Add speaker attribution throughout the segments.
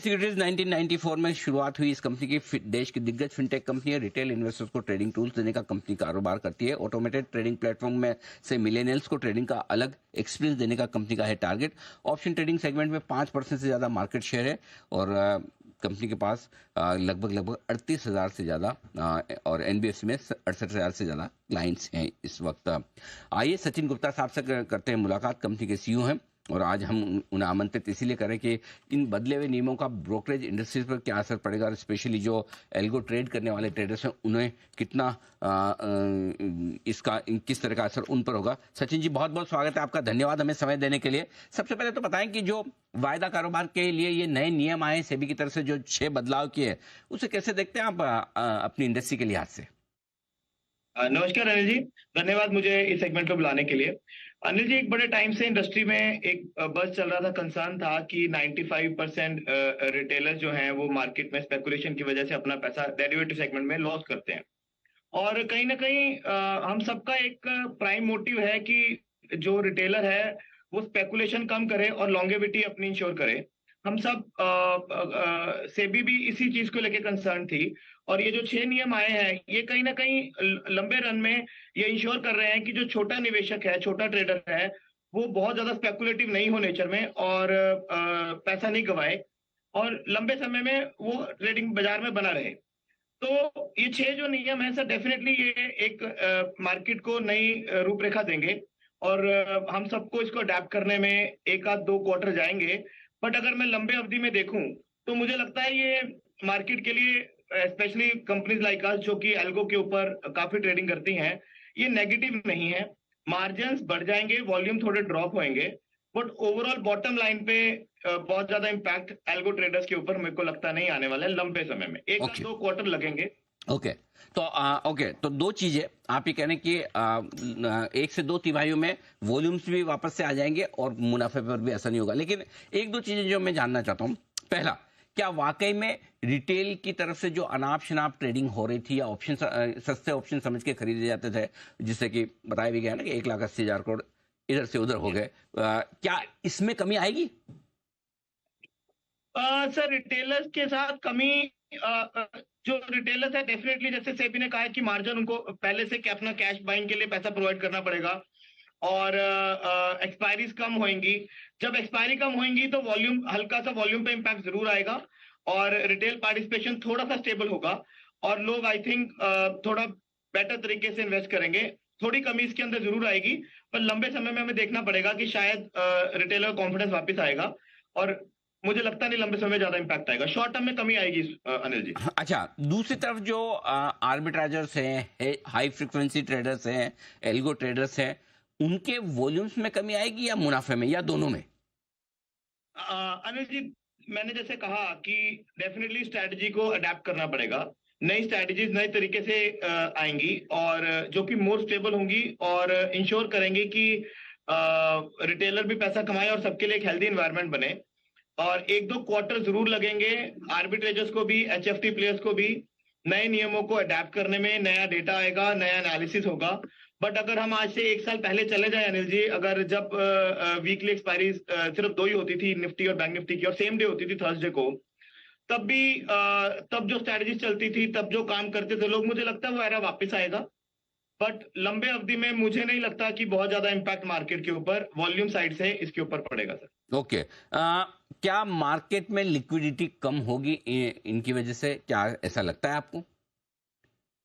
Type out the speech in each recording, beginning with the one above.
Speaker 1: Securities 1994 में शुरुआत हुई इस कंपनी की। देश की दिग्गज फिनटेक कंपनी है। रिटेल इन्वेस्टर्स को ट्रेडिंग टूल्स देने का कंपनी कारोबार करती है। ऑटोमेटेड ट्रेडिंग प्लेटफॉर्म में से मिलेनियल्स को ट्रेडिंग का अलग एक्सपीरियंस देने का कंपनी का है टारगेट। ऑप्शन ट्रेडिंग सेगमेंट में 5% से ज्यादा मार्केट शेयर है और कंपनी के पास लगभग 38,000 से ज्यादा और एनबीएफसी में 68,000 से ज्यादा क्लाइंट्स हैं इस वक्त। आइए सचिन गुप्ता साहब से करते हैं मुलाकात। कंपनी के सीईओ हैं और आज हम उन्हें आमंत्रित इसीलिए करें कि इन बदले हुए नियमों का ब्रोकरेज इंडस्ट्रीज पर क्या असर पड़ेगा और स्पेशली जो एल्गो ट्रेड करने वाले ट्रेडर्स हैं उन्हें कितना इसका किस तरह का असर उन पर होगा। सचिन जी बहुत बहुत स्वागत है आपका, धन्यवाद हमें समय देने के लिए। सबसे पहले तो बताएं कि जो वायदा कारोबार के लिए ये नए नियम आए सेबी की तरफ से जो 6 बदलाव किए उसे कैसे देखते हैं आप अपनी इंडस्ट्री के लिहाज से?
Speaker 2: नमस्कार अनिल जी, धन्यवाद मुझे इस सेगमेंट को बुलाने के लिए। अनिल जी, एक बड़े टाइम से इंडस्ट्री में एक बस चल रहा था, कंसर्न था कि 95% रिटेलर जो हैं वो मार्केट में स्पेकुलेशन की वजह से अपना पैसा डेरिवेटिव सेगमेंट में लॉस करते हैं। और कहीं ना कहीं हम सबका एक प्राइम मोटिव है कि जो रिटेलर है वो स्पेकुलेशन कम करे और लॉन्गेविटी अपनी इंश्योर करे। हम सब सेबी भी इसी चीज को लेके कंसर्न थी। और ये जो 6 नियम आए हैं ये कहीं ना कहीं लंबे रन में ये इंश्योर कर रहे हैं कि जो छोटा निवेशक है, छोटा ट्रेडर है, वो बहुत ज्यादा स्पेकुलेटिव नहीं हो नेचर में और पैसा नहीं गवाए और लंबे समय में वो ट्रेडिंग बाजार में बना रहे। तो ये 6 जो नियम है सर, डेफिनेटली ये एक मार्केट को नई रूपरेखा देंगे और हम सबको इसको अडेप्ट करने में एक आध 2 क्वार्टर जाएंगे। बट अगर मैं लंबे अवधि में देखूं तो मुझे लगता है ये मार्केट के लिए स्पेशली कंपनीज लाइक अस जो कि एल्गो के ऊपर काफी ट्रेडिंग करती हैं, ये नेगेटिव नहीं है। मार्जिन्स बढ़ जाएंगे, वॉल्यूम थोड़े ड्रॉप होंगे, बट ओवरऑल बॉटम लाइन पे बहुत ज्यादा इम्पैक्ट एल्गो ट्रेडर्स के ऊपर मेरे को लगता नहीं आने वाला है लंबे समय में। एक
Speaker 1: Okay.
Speaker 2: 2 क्वार्टर लगेंगे।
Speaker 1: ओके तो दो चीजें आप ये कह रहे हैं कि 1 से 2 तिमाहियों में वॉल्यूम्स भी वापस से आ जाएंगे और मुनाफे पर भी असर नहीं होगा। लेकिन एक दो चीजें जो मैं जानना चाहता हूं, पहला, क्या वाकई में रिटेल की तरफ से जो अनाप शनाप ट्रेडिंग हो रही थी या ऑप्शन सस्ते ऑप्शन समझ के खरीदे जाते थे, जिससे कि बताया भी गया ना कि 1,80,000 करोड़ इधर से उधर हो गए, क्या इसमें कमी आएगी?
Speaker 2: सर, रिटेलर्स के साथ कमी जो रिटेलर्स है डेफिनेटली, जैसे सेबी ने कहा है कि मार्जिन उनको पहले से अपना कैश बाइंग के लिए पैसा प्रोवाइड करना पड़ेगा और एक्सपायरीज कम होंगी। जब एक्सपायरी कम होंगी तो वॉल्यूम, हल्का सा वॉल्यूम पे इम्पैक्ट जरूर आएगा और रिटेल पार्टिसिपेशन थोड़ा सा स्टेबल होगा और लोग आई थिंक थोड़ा बेटर तरीके से इन्वेस्ट करेंगे। थोड़ी कमी इसके अंदर जरूर आएगी, पर लंबे समय में हमें देखना पड़ेगा कि शायद रिटेलर कॉन्फिडेंस वापस आएगा और मुझे लगता नहीं लंबे समय में ज्यादा इम्पैक्ट आएगा। शॉर्ट टर्म में कमी आएगी अनिल जी।
Speaker 1: अच्छा, दूसरी तरफ जो आर्बिट्राजर्स हैं, हाई फ्रीक्वेंसी ट्रेडर्स हैं, एल्गो ट्रेडर्स हैं, उनके वॉल्यूम्स में कमी आएगी या मुनाफे में या दोनों में?
Speaker 2: अनिल जी, मैंने जैसे कहा कि डेफिनेटली स्ट्रैटेजी को अडेप्ट करना पड़ेगा। नई स्ट्रैटेजीज नए तरीके से आएंगी और जो कि मोर स्टेबल होंगी और इंश्योर करेंगे कि रिटेलर भी पैसा कमाए और सबके लिए एक हेल्दी एनवायरनमेंट बने। और 1-2 क्वार्टर जरूर लगेंगे आर्बिट्रेजर्स को भी, एचएफटी प्लेयर्स को भी नए नियमों को अडेप्ट करने में। नया डेटा आएगा, नया एनालिसिस होगा। बट अगर हम आज से 1 साल पहले चले जाए अनिल जी, अगर जब वीकली एक्सपायरी सिर्फ 2 ही होती थी, निफ्टी और बैंक निफ्टी की, और सेम डे होती थी थर्सडे को, तब भी तब जो स्ट्रैटेजी चलती थी, तब जो काम करते थे लोग, मुझे लगता है वो एरा वापस आएगा। बट लंबे अवधि में मुझे नहीं लगता कि बहुत ज्यादा इम्पैक्ट मार्केट के ऊपर वॉल्यूम साइड से इसके ऊपर पड़ेगा सर।
Speaker 1: ओके, क्या मार्केट में लिक्विडिटी कम होगी इनकी वजह से, क्या ऐसा लगता है आपको?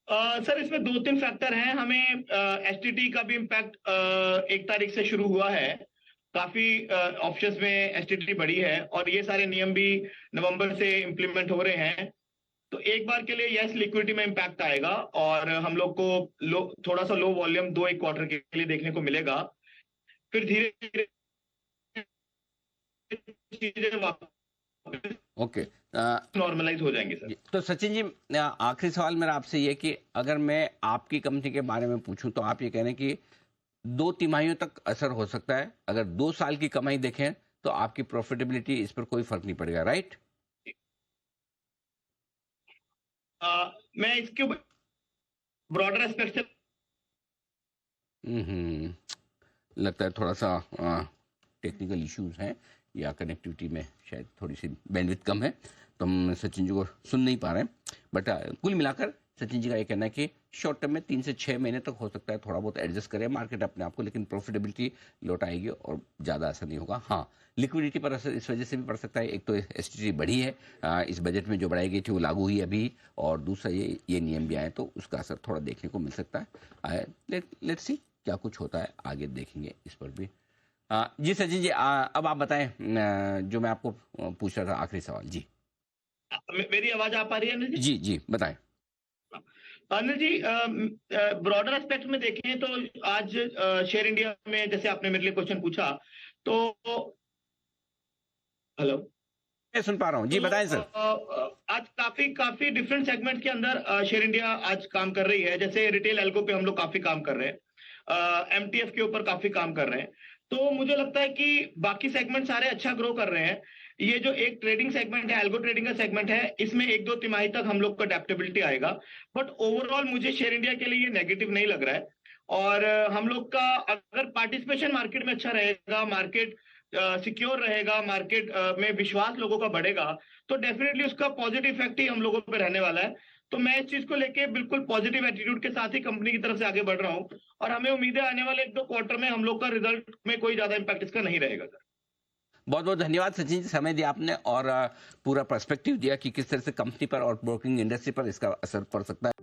Speaker 2: सर, इसमें 2-3 फैक्टर हैं। हमें एसटीटी का भी इम्पैक्ट 1 तारीख से शुरू हुआ है। काफी ऑप्शंस में एसटीटी बढ़ी है और ये सारे नियम भी नवंबर से इंप्लीमेंट हो रहे हैं। तो एक बार के लिए यस, लिक्विडिटी में इम्पैक्ट आएगा और हम लोग को थोड़ा सा लो वॉल्यूम 2-1 क्वार्टर के लिए देखने को मिलेगा। फिर धीरे धीरे चीजें वापस
Speaker 1: ओके,
Speaker 2: नॉर्मलाइज हो जाएंगे सर।
Speaker 1: तो सचिन जी, आखिरी सवाल मेरा आपसे ये कि अगर मैं आपकी कंपनी के बारे में पूछूं तो आप ये कह रहे हैं कि 2 तिमाहियों तक असर हो सकता है, अगर 2 साल की कमाई देखें तो आपकी प्रॉफिटेबिलिटी इस पर कोई फर्क नहीं पड़ेगा, राइट?
Speaker 2: मैं इसके ब्रॉडर एस्पेक्ट से
Speaker 1: लगता है थोड़ा सा टेक्निकल इश्यूज हैं या कनेक्टिविटी में शायद थोड़ी सी बैंडविड्थ कम है, तो हम सचिन जी को सुन नहीं पा रहे हैं। बट कुल मिलाकर सचिन जी का ये कहना है कि शॉर्ट टर्म में 3 से 6 महीने तक हो सकता है थोड़ा बहुत एडजस्ट करे मार्केट अपने आप को, लेकिन प्रॉफिटेबिलिटी लौट आएगी और ज़्यादा असर नहीं होगा। हाँ, लिक्विडिटी पर असर इस वजह से भी पड़ सकता है, एक तो एसटीटी बढ़ी है, इस बजट में जो बढ़ाई गई थी वो लागू हुई अभी, और दूसरा ये नियम भी आए तो उसका असर थोड़ा देखने को मिल सकता है। लेट्स सी क्या कुछ होता है, आगे देखेंगे इस पर भी। जी सचिन जी, अब आप बताएं जो मैं आपको पूछ रहा था आखिरी सवाल। जी
Speaker 2: मेरी आवाज आ पा रही है अनिल जी?
Speaker 1: जी जी बताएं।
Speaker 2: अनिल जी, ब्रॉडर एस्पेक्ट में देखें तो आज शेयर इंडिया में, जैसे आपने मेरे लिए क्वेश्चन पूछा, तो हेलो,
Speaker 1: मैं सुन पा रहा हूँ जी, बताएं सर।
Speaker 2: आज काफी काफी डिफरेंट सेगमेंट के अंदर शेयर इंडिया आज काम कर रही है। जैसे रिटेल एल्गो पे हम लोग काफी काम कर रहे हैं, एमटीएफ के ऊपर काफी काम कर रहे हैं। तो मुझे लगता है कि बाकी सेगमेंट सारे अच्छा ग्रो कर रहे हैं। ये जो एक ट्रेडिंग सेगमेंट है, एल्गो ट्रेडिंग का सेगमेंट है, इसमें 1-2 तिमाही तक हम लोग को अडेप्टेबिलिटी आएगा। बट ओवरऑल मुझे शेयर इंडिया के लिए ये नेगेटिव नहीं लग रहा है। और हम लोग का अगर पार्टिसिपेशन मार्केट में अच्छा रहेगा, मार्केट सिक्योर रहेगा, मार्केट में विश्वास लोगों का बढ़ेगा, तो डेफिनेटली उसका पॉजिटिव इफेक्ट ही हम लोगों पे रहने वाला है। तो मैं इस चीज को लेके बिल्कुल पॉजिटिव एटीट्यूड के साथ ही कंपनी की तरफ से आगे बढ़ रहा हूं, और हमें उम्मीद है आने वाले 1-2 क्वार्टर में हम लोग का रिजल्ट में कोई ज्यादा इंपैक्ट इसका नहीं रहेगा सर।
Speaker 1: बहुत बहुत धन्यवाद सचिन जी, समय दिया आपने और पूरा पर्सपेक्टिव दिया कि किस तरह से कंपनी पर और ब्रोकिंग इंडस्ट्री पर इसका असर पड़ सकता है।